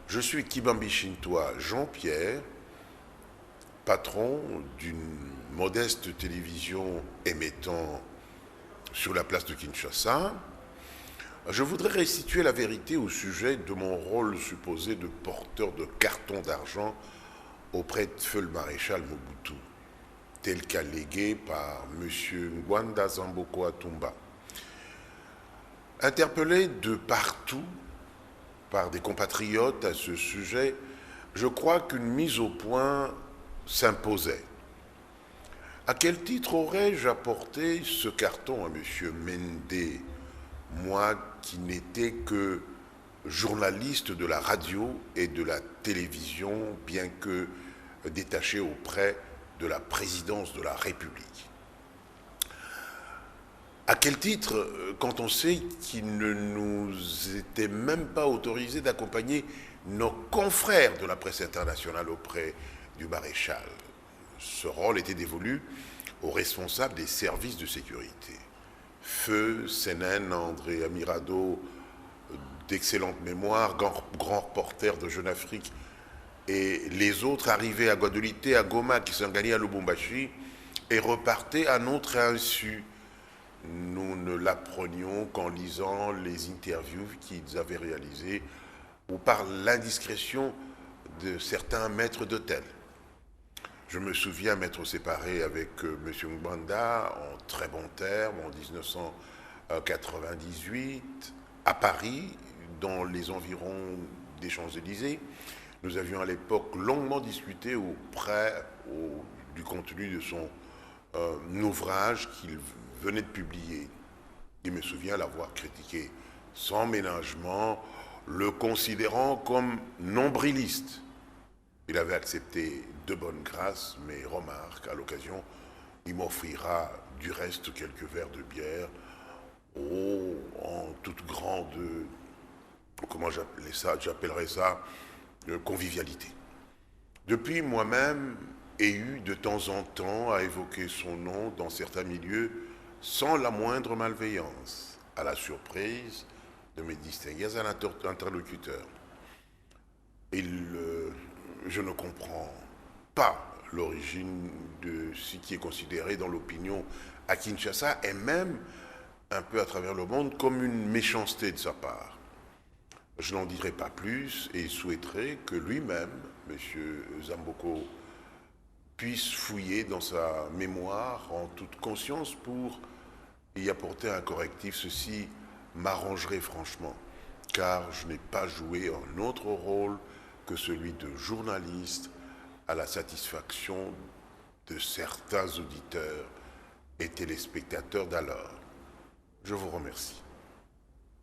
Je suis Kibambi Shintoa Jean-Pierre, patron d'une modeste télévision émettant sur la place de Kinshasa. Je voudrais restituer la vérité au sujet de mon rôle supposé de porteur de carton d'argent auprès de feu le maréchal Mobutu, tel qu'allégué par M. Ngwanda Zamboko Atumba. Interpellé de partout par des compatriotes à ce sujet, je crois qu'une mise au point s'imposait. À quel titre aurais-je apporté ce carton à M. Mende, moi qui n'étais que journaliste de la radio et de la télévision, bien que détaché auprès de la présidence de la République? À quel titre, quand on sait qu'il ne nous était même pas autorisé d'accompagner nos confrères de la presse internationale auprès du maréchal? Ce rôle était dévolu aux responsables des services de sécurité. Feu, Sénène, André Amirado, d'excellente mémoire, grand reporter de Jeune Afrique, et les autres arrivaient à Guadeloupe, à Goma, qui s'en gagnaient à Lubumbashi, et repartaient à notre insu. Nous ne l'apprenions qu'en lisant les interviews qu'ils avaient réalisées ou par l'indiscrétion de certains maîtres d'hôtel. Je me souviens m'être séparé avec M. Ngwanda en très bons termes en 1998 à Paris, dans les environs des Champs-Élysées. Nous avions à l'époque longuement discuté du contenu de son ouvrage qu'il venait de publier. Il me souvient l'avoir critiqué sans ménagement, le considérant comme nombriliste. Il avait accepté de bonne grâce mes remarques. À l'occasion, il m'offrira du reste quelques verres de bière en toute grande, comment j'appellerais ça, convivialité. Depuis, moi-même, ai eu de temps en temps à évoquer son nom dans certains milieux sans la moindre malveillance, à la surprise de mes distingués interlocuteurs. Je ne comprends pas l'origine de ce qui est considéré dans l'opinion à Kinshasa et même un peu à travers le monde comme une méchanceté de sa part. Je n'en dirai pas plus et souhaiterais que lui-même, M. Zamboko, puisse fouiller dans sa mémoire en toute conscience pour y apporter un correctif. Ceci m'arrangerait franchement, car je n'ai pas joué un autre rôle que celui de journaliste à la satisfaction de certains auditeurs et téléspectateurs d'alors. Je vous remercie.